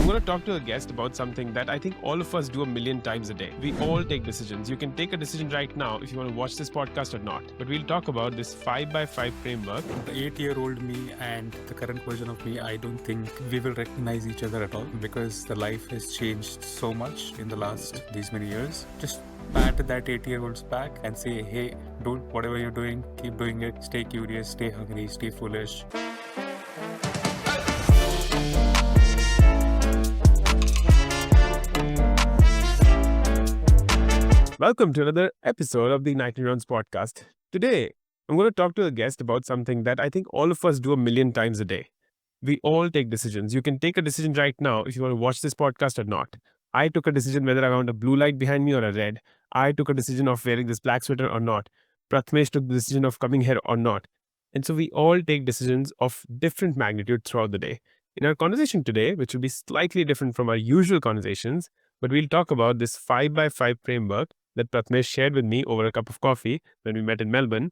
going to talk to a guest about something that I think all of us do a million times a day. We all take decisions. You can take a decision right now if you want to watch this podcast or not. But we'll talk about this 5x5 framework. The 8-year-old me and the current version of me, I don't think we will recognize each other at all because the life has changed so much in the last these many years. Just pat that 8-year-old's back and say, hey, dude, whatever you're doing, keep doing it. Stay curious, stay hungry, stay foolish. Welcome to another episode of the IgnitedNeurons Podcast. Today, I'm going to talk to a guest about something that I think all of us do a million times a day. We all take decisions. You can take a decision right now if you want to watch this podcast or not. I took a decision whether I want a blue light behind me or a red. I took a decision of wearing this black sweater or not. Prathamesh took the decision of coming here or not. And so we all take decisions of different magnitude throughout the day. In our conversation today, which will be slightly different from our usual conversations, but we'll talk about this 5x5 framework that Prathamesh shared with me over a cup of coffee when we met in Melbourne.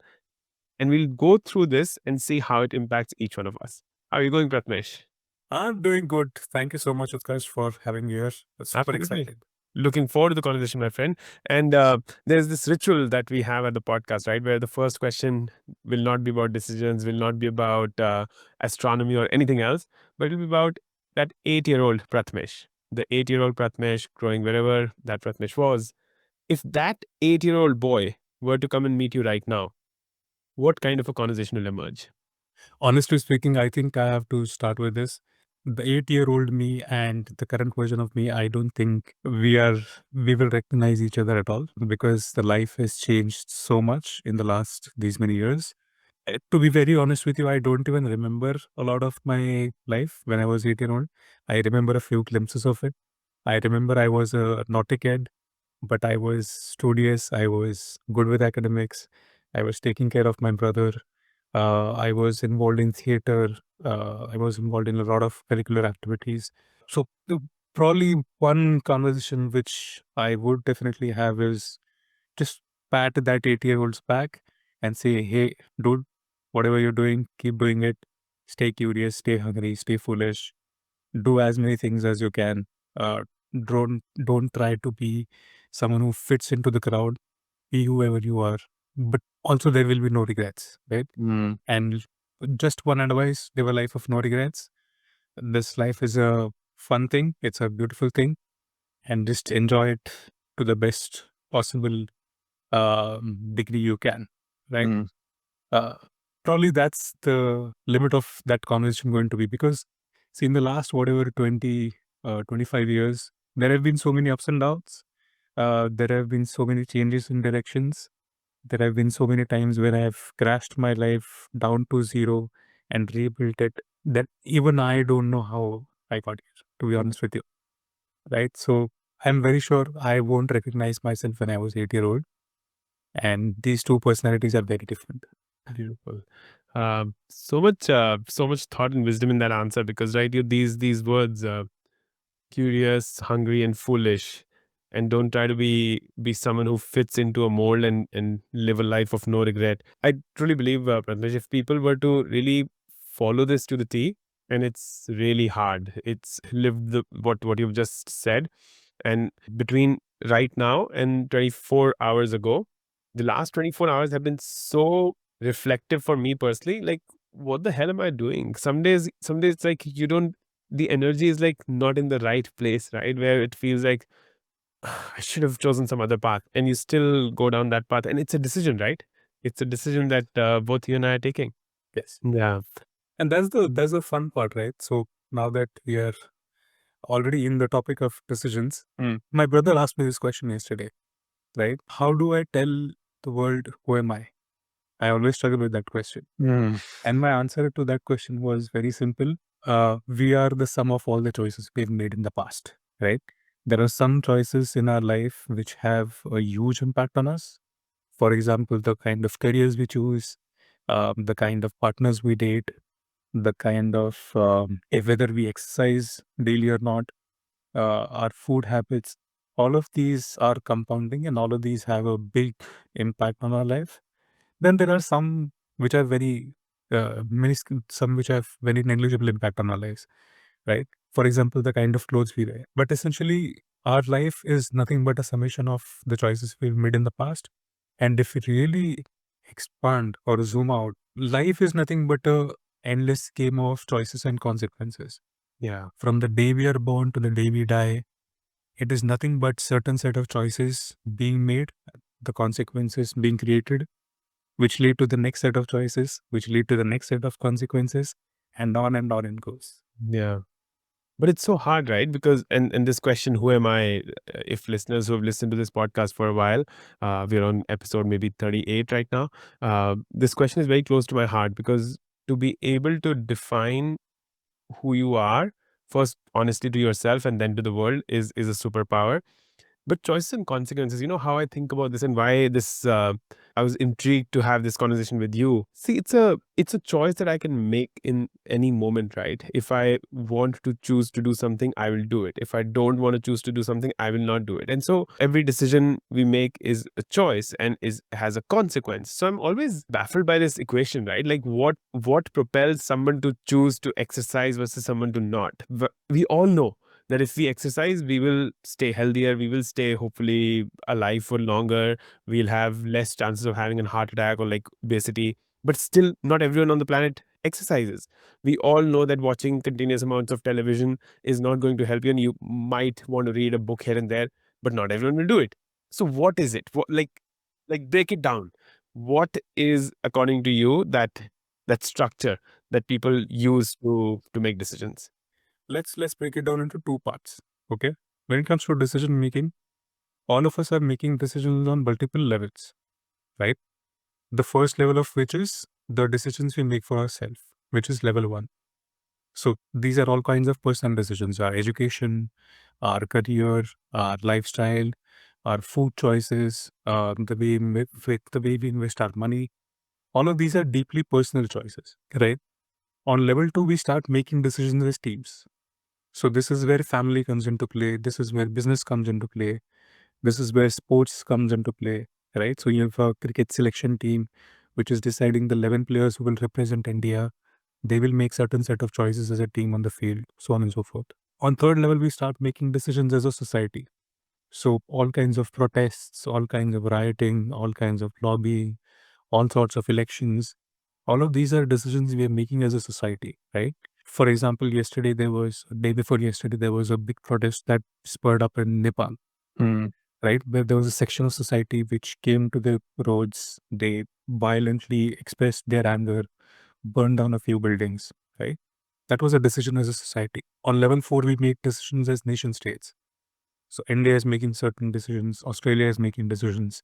And we'll go through this and see how it impacts each one of us. How are you going, Prathamesh? I'm doing good. Thank you so much, Utkarsh, for having me here. Super Absolutely. excited. Looking forward to the conversation, my friend. And there's this ritual that we have at the podcast, right? Where the first question will not be about decisions, will not be about astronomy or anything else, but it'll be about that 8-year-old Prathamesh. The 8-year-old Prathamesh growing wherever that Prathamesh was. If that 8-year-old boy were to come and meet you right now, what kind of a conversation will emerge? Honestly speaking, I think I have to start with this. The 8-year-old me and the current version of me, I don't think we will recognize each other at all because the life has changed so much in the last these many years. To be very honest with you, I don't even remember a lot of my life when I was 8-year-old. I remember a few glimpses of it. I remember I was a naughty kid, but I was studious. I was good with academics. I was taking care of my brother. I was involved in theater. I was involved in a lot of curricular activities. So probably one conversation which I would definitely have is just pat that 8-year-old's back and say, hey, dude, whatever you're doing, keep doing it. Stay curious, stay hungry, stay foolish. Do as many things as you can. Don't try to be someone who fits into the crowd. Be whoever you are. But also there will be no regrets, right? And just one advice, live a life of no regrets. This life is a fun thing. It's a beautiful thing. And just enjoy it to the best possible degree you can, right? Probably that's the limit of that conversation going to be because see, in the last whatever 20, 25 years, there have been so many ups and downs. There have been so many changes in directions. There have been so many times where I have crashed my life down to zero and rebuilt it that even I don't know how I got here, to be honest with you. Right. So I'm very sure I won't recognize myself when I was 8-year-old. And these two personalities are very different. Beautiful. So much thought and wisdom in that answer because right, these words, curious, hungry, and foolish, and don't try to be someone who fits into a mold and live a life of no regret. I truly believe, Prathamesh, if people were to really follow this to the T, and it's really hard. It's lived what you've just said, and between right now and 24 hours ago, the last 24 hours have been so reflective for me personally. Like, what the hell am I doing? Some days it's like the energy is like not in the right place, right? Where it feels like I should have chosen some other path, and you still go down that path, and it's a decision, right? It's a decision that both you and I are taking. Yes. Yeah. And that's the fun part, right? So now that we are already in the topic of decisions, my brother asked me this question yesterday, right? How do I tell the world who am I? I always struggle with that question. And my answer to that question was very simple. We are the sum of all the choices we've made in the past, right? There are some choices in our life which have a huge impact on us. For example, the kind of careers we choose, the kind of partners we date, the kind of whether we exercise daily or not, our food habits, all of these are compounding and all of these have a big impact on our life. Then there are some which are very some which have very negligible impact on our lives, right? For example, the kind of clothes we wear. But essentially, our life is nothing but a summation of the choices we've made in the past. And if we really expand or zoom out, life is nothing but a endless game of choices and consequences. Yeah. From the day we are born to the day we die, it is nothing but certain set of choices being made, the consequences being created, which lead to the next set of choices, which lead to the next set of consequences, and on it goes. Yeah. But it's so hard, right? Because and this question, who am I? If listeners who have listened to this podcast for a while, we're on episode maybe 38 right now. This question is very close to my heart because to be able to define who you are, first honestly to yourself and then to the world, is a superpower. But choices and consequences, you know how I think about this and why this I was intrigued to have this conversation with you. See, it's a choice that I can make in any moment, right? If I want to choose to do something, I will do it. If I don't want to choose to do something, I will not do it. And so every decision we make is a choice and is has a consequence. So I'm always baffled by this equation, right? Like what propels someone to choose to exercise versus someone to not. We all know that if we exercise, we will stay healthier, we will stay hopefully alive for longer, we'll have less chances of having a heart attack or like obesity. But still, not everyone on the planet exercises. We all know that watching continuous amounts of television is not going to help you, and you might want to read a book here and there, but not everyone will do it. So, what is it? Like break it down. What is, according to you, that structure that people use to make decisions? Let's break it down into two parts. Okay. When it comes to decision making, all of us are making decisions on multiple levels, right? The first level of which is the decisions we make for ourselves, which is level one. So these are all kinds of personal decisions: our education, our career, our lifestyle, our food choices, the way we invest our money. All of these are deeply personal choices, right? On level two, we start making decisions as teams. So this is where family comes into play. This is where business comes into play. This is where sports comes into play, right? So you have a cricket selection team, which is deciding the 11 players who will represent India. They will make certain set of choices as a team on the field, so on and so forth. On third level, we start making decisions as a society. So all kinds of protests, all kinds of rioting, all kinds of lobbying, all sorts of elections. All of these are decisions we are making as a society, right? For example, day before yesterday, there was a big protest that spurred up in Nepal, right? Where there was a section of society which came to the roads. They violently expressed their anger, burned down a few buildings, right? That was a decision as a society. On level four, we make decisions as nation states. So India is making certain decisions, Australia is making decisions,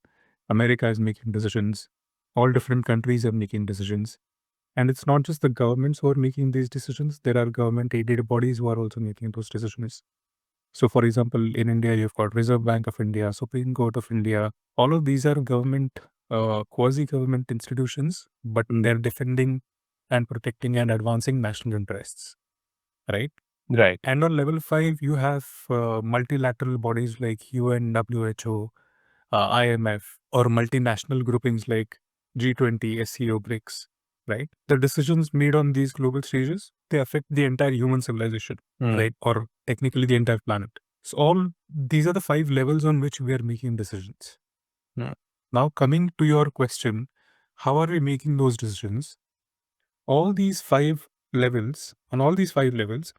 America is making decisions, all different countries are making decisions. And it's not just the governments who are making these decisions, there are government aided bodies who are also making those decisions. So, for example, in India, you've got Reserve Bank of India, Supreme Court of India. All of these are government, quasi-government institutions, but they're defending and protecting and advancing national interests, right? Right. And on level five, you have multilateral bodies like UN, WHO, IMF, or multinational groupings like G20, SCO, BRICS, right? The decisions made on these global stages, they affect the entire human civilization, right? Or technically the entire planet. So all these are the five levels on which we are making decisions. Mm. Now coming to your question, how are we making those decisions? All these five levels, on all these five levels,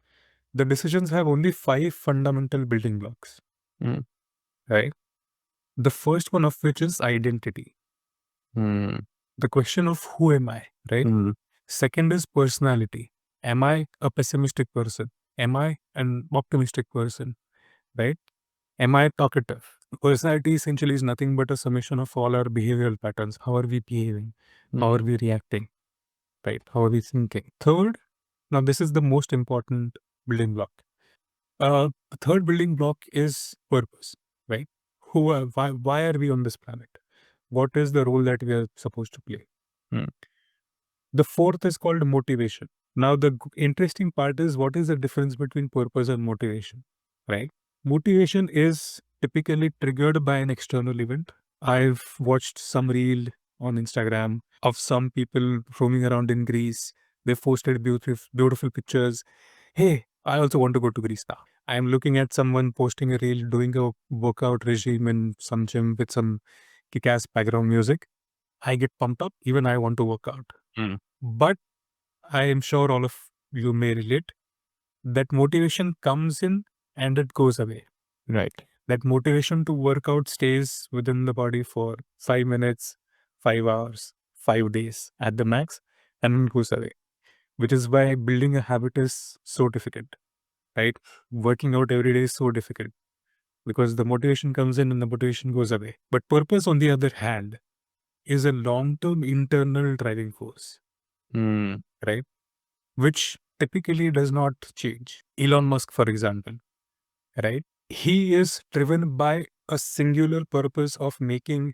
the decisions have only five fundamental building blocks, Mm. right? The first one of which is identity. Mm. The question of who am I, right? Mm. Second is personality. Am I a pessimistic person? Am I an optimistic person, right? Am I talkative? Personality essentially is nothing but a summation of all our behavioral patterns. How are we behaving? How are we reacting, right? How are we thinking? Third, now this is the most important building block. The third building block is purpose, right? Why are we on this planet? What is the role that we are supposed to play? Mm. The fourth is called motivation. Now, the interesting part is what is the difference between purpose and motivation, right? Motivation is typically triggered by an external event. I've watched some reel on Instagram of some people roaming around in Greece. They posted beautiful pictures. Hey, I also want to go to Greece now. I'm looking at someone posting a reel, doing a workout regime in some gym with some kick-ass background music. I get pumped up. Even I want to work out. Mm. But I am sure all of you may relate. That motivation comes in and it goes away. Right. That motivation to work out stays within the body for 5 minutes, 5 hours, 5 days at the max, and then goes away. Which is why building a habit is so difficult, right? Working out every day is so difficult because the motivation comes in and the motivation goes away. But purpose, on the other hand, is a long term internal driving force, Mm. right? Which typically does not change. Elon Musk, for example, right? He is driven by a singular purpose of making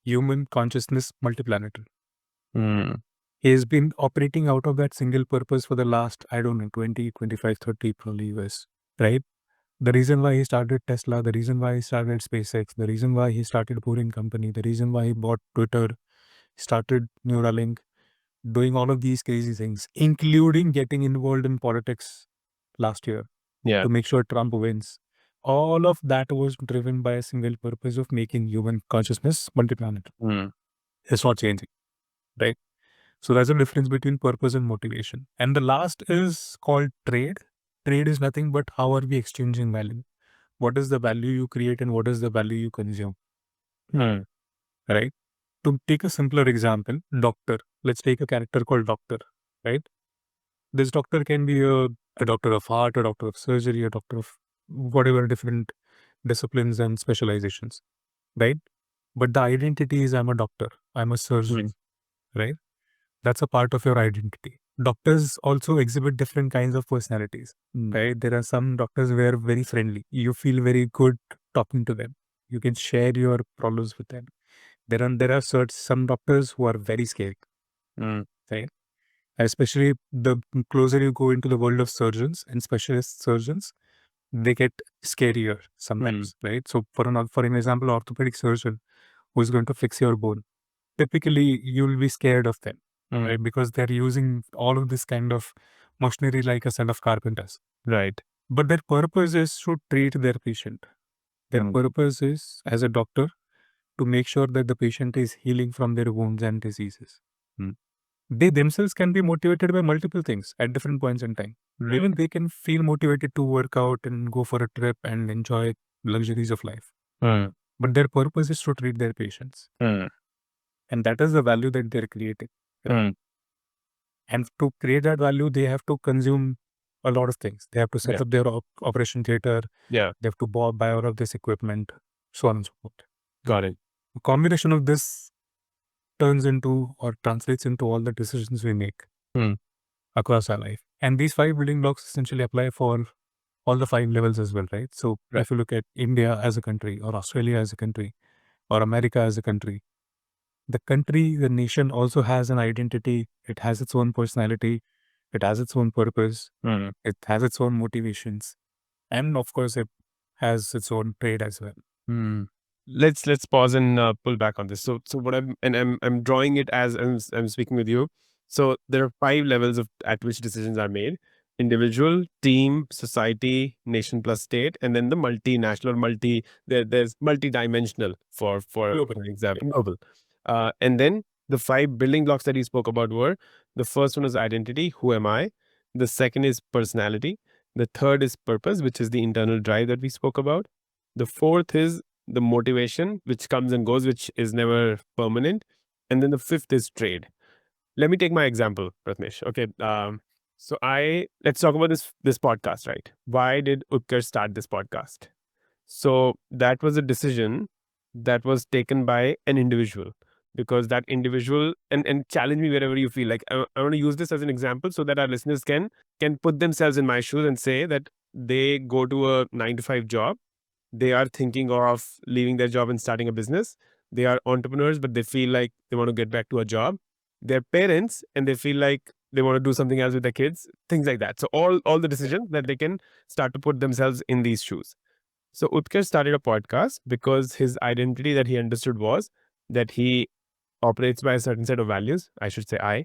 human consciousness multiplanetary. Mm. He has been operating out of that single purpose for the last, I don't know, 20, 25, 30 probably years, right? The reason why he started Tesla, the reason why he started SpaceX, the reason why he started Boring Company, the reason why he bought Twitter, started Neuralink, doing all of these crazy things, including getting involved in politics last year Yeah. to make sure Trump wins. All of that was driven by a single purpose of making human consciousness multiplanetary. Mm. It's not changing, right? So that's the difference between purpose and motivation. And the last is called trade. Trade is nothing but how are we exchanging value? What is the value you create and what is the value you consume, Mm. right? To take a simpler example, doctor. Let's take a character called doctor, right? This doctor can be a doctor of heart, a doctor of surgery, a doctor of whatever different disciplines and specializations, right? But the identity is I'm a doctor, I'm a surgeon, Mm. right? That's a part of your identity. Doctors also exhibit different kinds of personalities, right? There are some doctors who are very friendly. You feel very good talking to them. You can share your problems with them. There are some doctors who are very scary, Mm. right? Especially the closer you go into the world of surgeons and specialist surgeons, they get scarier sometimes, right? So for an example, orthopedic surgeon who is going to fix your bone, typically you'll be scared of them, Mm. right? Because they're using all of this kind of machinery like a set of carpenters. Right. But their purpose is to treat their patient. Their Mm. purpose is, as a doctor, to make sure that the patient is healing from their wounds and diseases. Mm. They themselves can be motivated by multiple things at different points in time. Right. Even they can feel motivated to work out and go for a trip and enjoy luxuries of life. Mm. But their purpose is to treat their patients. Mm. And that is the value that they're creating. Mm. And to create that value, they have to consume a lot of things. They have to set Yeah. up their operation theater. Yeah. They have to buy all of this equipment, so on and so forth. Got it. A combination of this turns into or translates into all the decisions we make Mm. across our life. And these 5 building blocks essentially apply for all the 5 levels as well, right? So Right. if you look at India as a country or Australia as a country or America as a country, the nation also has an identity. It has its own personality. It has its own purpose. Mm. It has its own motivations. And of course, it has its own trade as well. Mm. Let's pause and pull back on this. So what I'm drawing it as I'm speaking with you. So there are 5 levels of at which decisions are made: individual, team, society, nation plus state, and then the multinational, there's multidimensional for Global. example global. And then the 5 building blocks that he spoke about were: the first one is identity, who am I? The second is personality. The third is purpose, which is the internal drive that we spoke about. The fourth is the motivation, which comes and goes, which is never permanent. And then the fifth is trade. Let me take my example, Prathamesh. Okay. So let's talk about this podcast, right? Why did Utkarsh start this podcast? So that was a decision that was taken by an individual, because that individual, and challenge me wherever you feel like. I want to use this as an example so that our listeners can put themselves in my shoes and say that they go to a 9 to 5 job. They are thinking of leaving their job and starting a business. They are entrepreneurs, but they feel like they want to get back to a job. They're parents and they feel like they want to do something else with their kids, things like that. So all the decisions that they can start to put themselves in these shoes. So Utkarsh started a podcast because his identity that he understood was that he operates by a certain set of values. I should say I.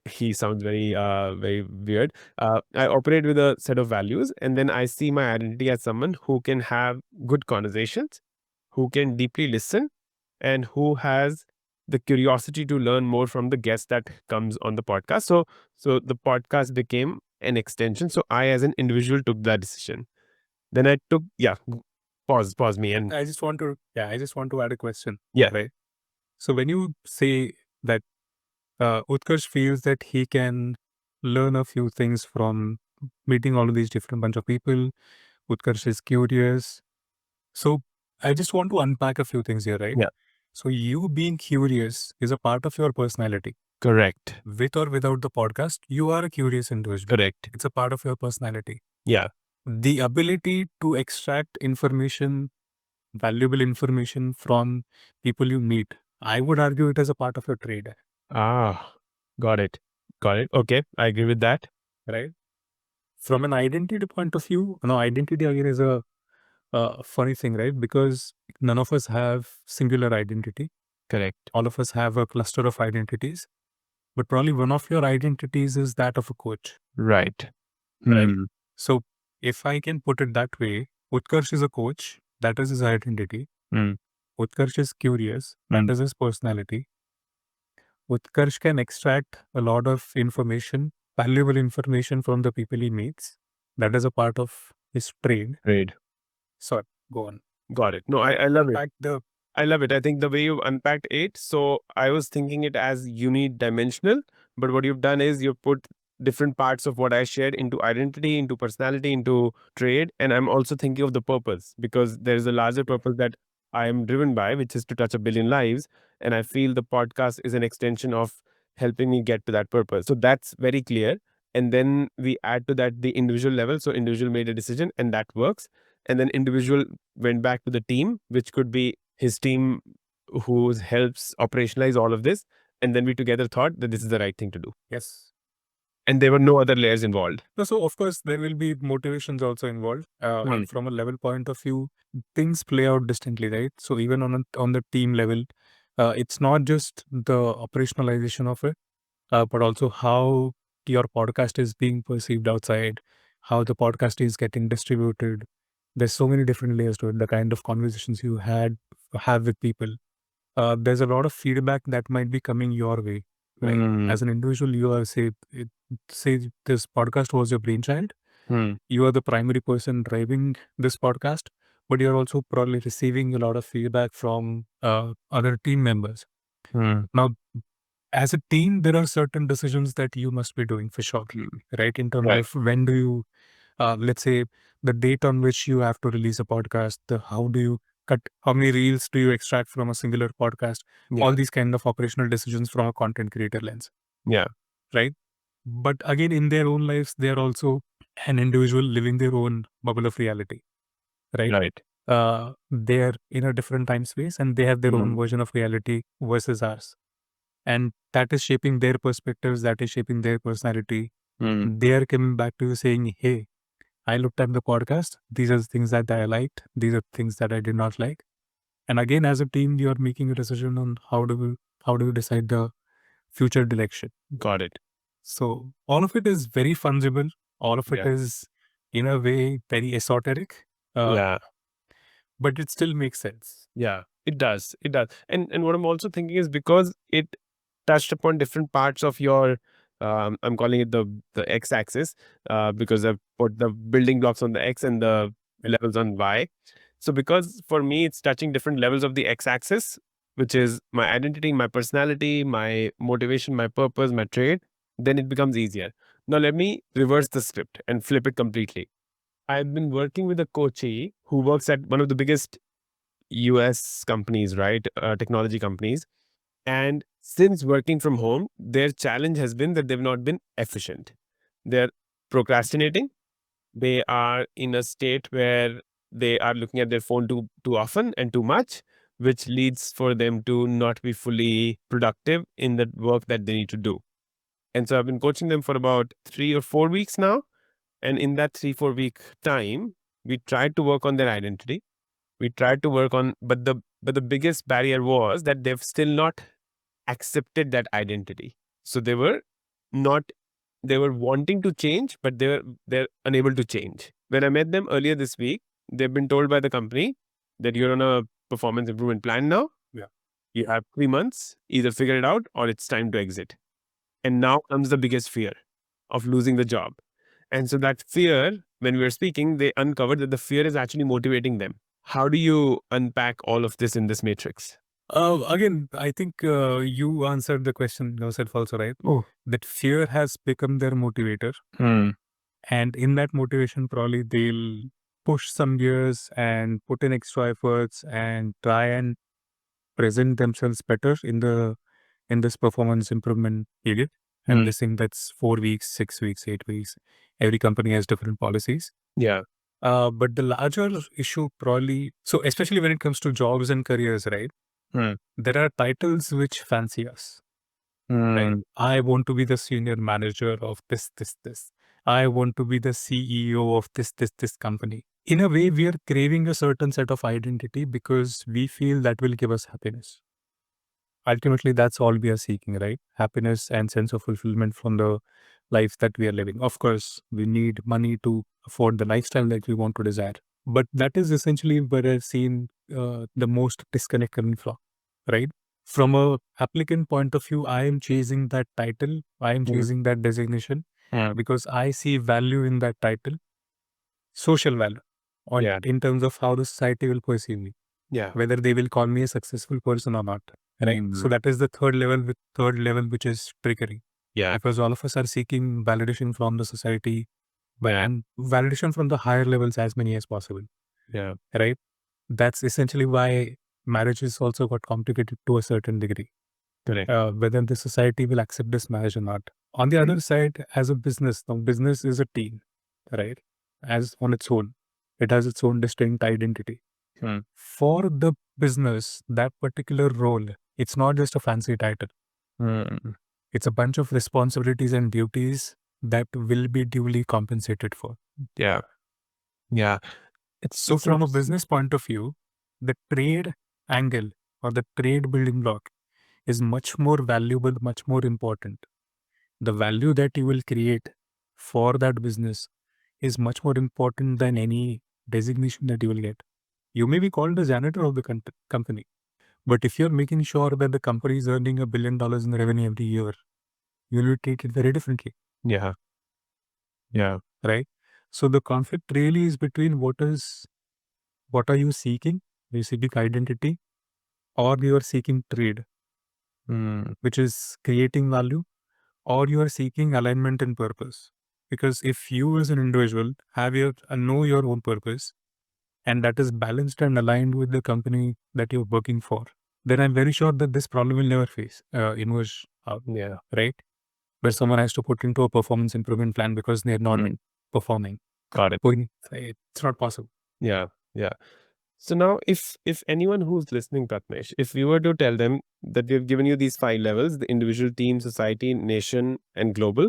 He sounds very weird. I operate with a set of values, and then I see my identity as someone who can have good conversations, who can deeply listen, and who has the curiosity to learn more from the guest that comes on the podcast. So the podcast became an extension. So I, as an individual, took that decision. Then I took, pause me, and I just want to add a question. yeah, Right. So when you say that Utkarsh feels that he can learn a few things from meeting all of these different bunch of people, Utkarsh is curious. So I just want to unpack a few things here, right? yeah, So you being curious is a part of your personality. correct, With or without the podcast, you are a curious individual. correct, It's a part of your personality. yeah, The ability to extract information, valuable information from people you meet, I would argue it as a part of your trade, ah, got it, got it. Okay, I agree with that. right? From an identity point of view, identity again is a funny thing, right? Because none of us have singular identity. Correct, All of us have a cluster of identities, but probably one of your identities is that of a coach, right. right? Hmm. So if I can put it that way, Utkarsh is a coach, that is his identity. Hmm. Utkarsh is curious, that is his personality. Utkarsh can extract a lot of information, valuable information from the people he meets. That is a part of his trade. Great. So go on. Got it. No, I love it. Fact, I love it. I think the way you unpacked it. So I was thinking it as unidimensional, but what you've done is you've put different parts of what I shared into identity, into personality, into trade. And I'm also thinking of the purpose, because there's a larger purpose that I am driven by, which is to touch a billion lives. And I feel the podcast is an extension of helping me get to that purpose. So that's very clear. And then we add to that the individual level. So individual made a decision and that works. And then individual went back to the team, which could be his team who helps operationalize all of this. And then we together thought that this is the right thing to do. yes. And there were no other layers involved. No, so of course there will be motivations also involved. And from a level point of view, things play out distinctly, right? So even on the team level, it's not just the operationalization of it, but also how your podcast is being perceived outside, how the podcast is getting distributed. There's so many different layers to it. The kind of conversations you have with people. There's a lot of feedback that might be coming your way, right? As an individual, you are say this podcast was your brainchild. You are the primary person driving this podcast, but you're also probably receiving a lot of feedback from other team members. Now, as a team, there are certain decisions that you must be doing for sure, right? In terms Right. of when do you, let's say, the date on which you have to release a podcast, how do you cut, how many reels do you extract from a singular podcast, Yeah. all these kind of operational decisions from a content creator lens, Yeah. right? But again, in their own lives, they are also an individual living their own bubble of reality, right? Right. They're in a different time space and they have their own version of reality versus ours. And that is shaping their perspectives, that is shaping their personality. They are coming back to you saying, hey, I looked at the podcast. These are the things that I liked. These are things that I did not like. And again, as a team, you are making a decision on how do we decide the future direction. Got it. So all of it is very fungible. All of it Yeah. is, in a way, very esoteric. Yeah. But it still makes sense. Yeah. It does. It does. And what I'm also thinking is because it touched upon different parts of your I'm calling it the x-axis because I've put the building blocks on the x and the levels on y. So because for me it's touching different levels of the x-axis, which is my identity, my personality, my motivation, my purpose, my trade, then it becomes easier. Now let me reverse the script and flip it completely. I've been working with a coachee who works at one of the biggest US companies, right? Technology companies. And since working from home, their challenge has been that they've not been efficient. They're procrastinating. They are in a state where they are looking at their phone too often and too much, which leads for them to not be fully productive in the work that they need to do. And so I've been coaching them for about 3 or 4 weeks now. And in that 3-4 week time, we tried to work on their identity. We tried to work on, but the biggest barrier was that they've still not accepted that identity. So they were not, they were wanting to change, but they're unable to change. When I met them earlier this week, they've been told by the company that you're on a performance improvement plan now. Yeah. You have 3 months, either figure it out or it's time to exit. And now comes the biggest fear of losing the job. And so that fear, when we were speaking, they uncovered that the fear is actually motivating them. How do you unpack all of this in this matrix? Again, I think you answered the question yourself also, right? Oh. That fear has become their motivator. And in that motivation, probably they'll push some gears and put in extra efforts and try and present themselves better in this performance improvement period. And this thing that's 4 weeks, 6 weeks, 8 weeks. Every company has different policies. Yeah. But the larger issue probably, so especially when it comes to jobs and careers, right? There are titles which fancy us. Right? I want to be the senior manager of this. I want to be the CEO of this company. In a way, we are craving a certain set of identity because we feel that will give us happiness. Ultimately, that's all we are seeking, right? Happiness and sense of fulfillment from the life that we are living. Of course, we need money to afford the lifestyle that we want to desire. But that is essentially where I've seen the most disconnect coming from, right? From a applicant point of view, I am chasing that title. I am chasing that designation because I see value in that title, social value, or in terms of how the society will perceive me. Yeah. Whether they will call me a successful person or not. Right. So that is the third level which is triggering. Yeah. Because all of us are seeking validation from the society and validation from the higher levels as many as possible. Yeah. Right. That's essentially why marriage is also got complicated to a certain degree. Correct. Whether the society will accept this marriage or not. On the other side, as a business, now business is a team, right? As on its own, it has its own distinct identity. For the business, that particular role, it's not just a fancy title. It's a bunch of responsibilities and duties that will be duly compensated for. Yeah. Yeah. It's So from a business point of view, the trade angle or the trade building block is much more valuable, much more important. The value that you will create for that business is much more important than any designation that you will get. You may be called the janitor of the company, but if you're making sure that the company is earning $1 billion in revenue every year, you will treat it very differently. Yeah. Yeah. Right. So the conflict really is between what are you seeking? Are you seeking identity, or you are seeking trade, which is creating value, or you are seeking alignment and purpose. Because if you as an individual have know your own purpose, and that is balanced and aligned with the company that you're working for, then I'm very sure that this problem will never emerge out. Yeah. Right? Where someone has to put into a performance improvement plan because they're not performing. Got it. It's not possible. Yeah. Yeah. So now if anyone who's listening, Prathamesh, if we were to tell them that we've given you these 5 levels, the individual, team, society, nation, and global,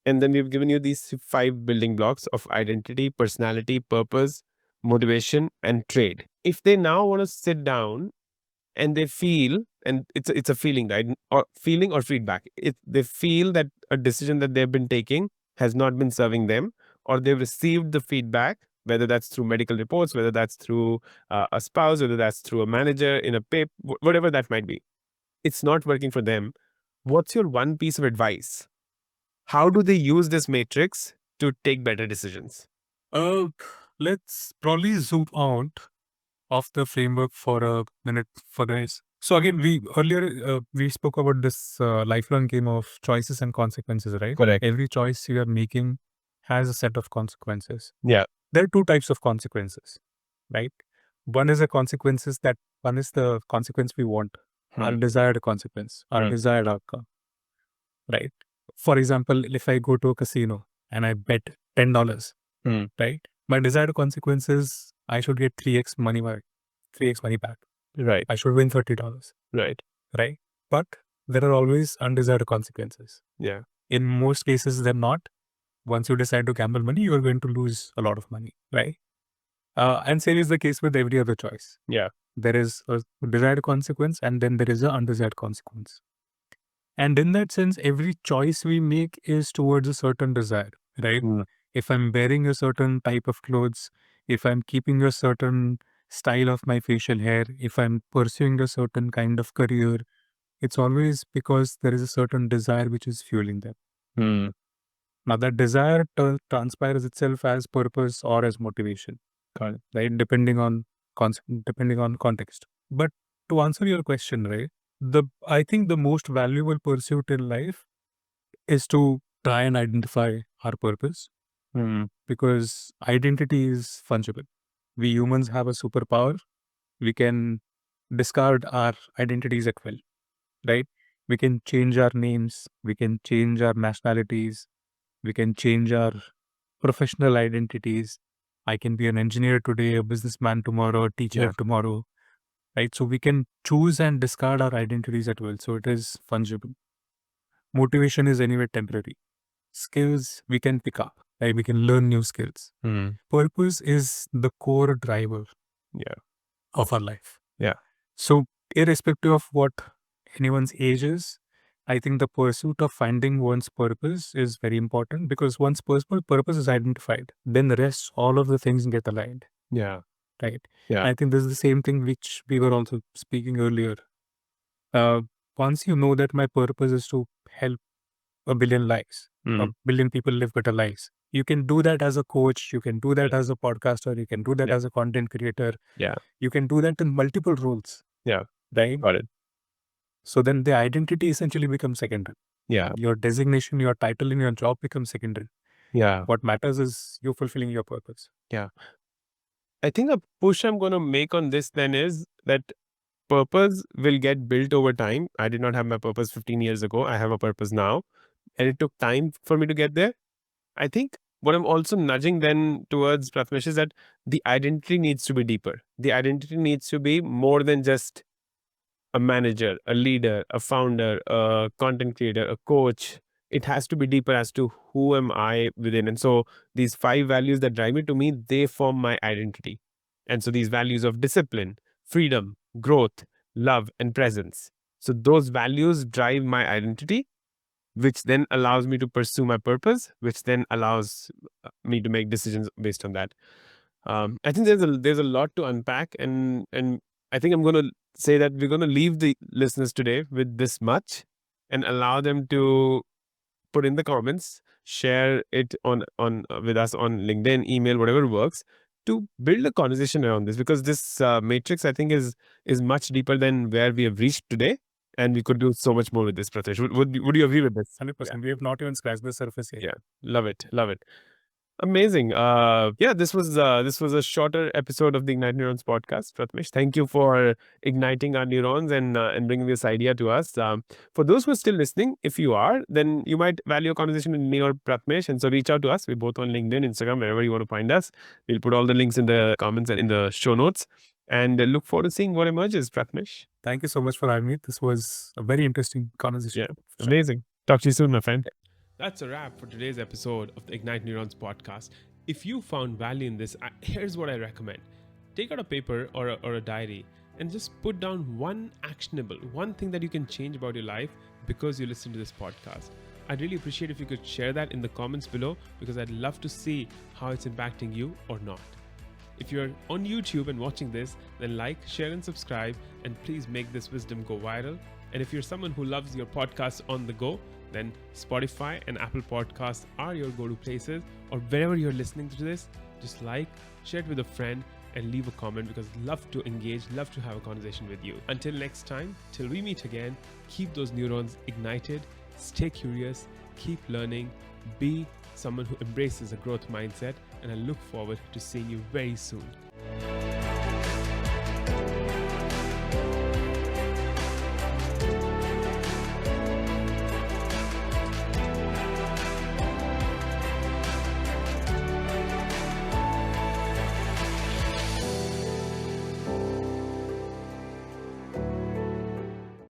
and then we've given you these 5 building blocks of identity, personality, purpose, motivation, and trade. If they now want to sit down and they feel, and it's a feeling, right? Or feeling or feedback. If they feel that a decision that they've been taking has not been serving them, or they've received the feedback, whether that's through medical reports, whether that's through a spouse, whether that's through a manager in a paper, whatever that might be, it's not working for them. What's your one piece of advice? How do they use this matrix to take better decisions? Let's probably zoom out of the framework for a minute for this. So again, we earlier we spoke about this lifelong game of choices and consequences, right? Correct. Every choice you are making has a set of consequences. Yeah. There are two types of consequences, right? One is the consequence we want, our desired consequence, our desired outcome, right? For example, if I go to a casino and I bet $10, right? My desired consequence is I should get 3x money back, 3x money back. Right. I should win $30. Right. Right? But there are always undesired consequences. Yeah. In most cases, they're not. Once you decide to gamble money, you are going to lose a lot of money, right? And same is the case with every other choice. Yeah. There is a desired consequence and then there is an undesired consequence. And in that sense, every choice we make is towards a certain desire, right? If I'm wearing a certain type of clothes, if I'm keeping a certain style of my facial hair, if I'm pursuing a certain kind of career, it's always because there is a certain desire which is fueling them. Now, that desire transpires itself as purpose or as motivation, right? Depending on context. But to answer your question, right, I think the most valuable pursuit in life is to try and identify our purpose, because identity is fungible. We humans have a superpower. We can discard our identities at will, right? We can change our names, we can change our nationalities, we can change our professional identities. I can be an engineer today, a businessman tomorrow, a teacher tomorrow, right? So we can choose and discard our identities at will. So it is fungible. Motivation is anyway temporary. Skills we can pick up, right? We can learn new skills. Purpose is the core driver of our life. So irrespective of what anyone's age is, I think the pursuit of finding one's purpose is very important, because once personal purpose is identified, then the rest, all of the things get aligned. Right. I think this is the same thing which we were also speaking earlier. Once you know that my purpose is to help a billion lives, a billion people live better lives, you can do that as a coach, you can do that as a podcaster, you can do that as a content creator. You can do that in multiple roles. Right. Got it. So then the identity essentially becomes secondary. Your designation, your title in your job becomes secondary. What matters is you fulfilling your purpose. I think a push I'm going to make on this then is that purpose will get built over time. I did not have my purpose 15 years ago. I have a purpose now, and it took time for me to get there. I think what I'm also nudging then towards, Prathamesh, is that the identity needs to be deeper. The identity needs to be more than just a manager, a leader, a founder, a content creator, a coach. It has to be deeper as to who am I within. And so these 5 values that drive me, to me, they form my identity. And so these values of discipline, freedom, growth, love, and presence. So those values drive my identity, which then allows me to pursue my purpose, which then allows me to make decisions based on that. I think there's a lot to unpack, and I think I'm going to say that we're going to leave the listeners today with this much, and allow them to put in the comments, share it on with us on LinkedIn, email, whatever works, to build a conversation around this, because this matrix, I think, is much deeper than where we have reached today, and we could do so much more with this. Prathamesh, would you agree with this? 100%. We have not even scratched the surface yet. Love it. Amazing. This was a shorter episode of the Ignite Neurons podcast. Prathamesh, thank you for igniting our neurons and bringing this idea to us. For those who are still listening, if you are, then you might value a conversation with me or Prathamesh, and so reach out to us. We're both on LinkedIn, Instagram, wherever you want to find us. We'll put all the links in the comments and in the show notes, and look forward to seeing what emerges. Prathamesh, thank you so much for having me. This was a very interesting conversation. Amazing. Talk to you soon, my friend. That's a wrap for today's episode of the Ignite Neurons podcast. If you found value in this, here's what I recommend. Take out a paper or a diary and just put down one thing that you can change about your life because you listen to this podcast. I'd really appreciate if you could share that in the comments below, because I'd love to see how it's impacting you or not. If you're on YouTube and watching this, then like, share, and subscribe, and please make this wisdom go viral. And if you're someone who loves your podcast on the go, then Spotify and Apple Podcasts are your go-to places, or wherever you're listening to this, just like, share it with a friend, and leave a comment, because I'd love to engage, love to have a conversation with you. Until next time, till we meet again, keep those neurons ignited, stay curious, keep learning, be someone who embraces a growth mindset, and I look forward to seeing you very soon.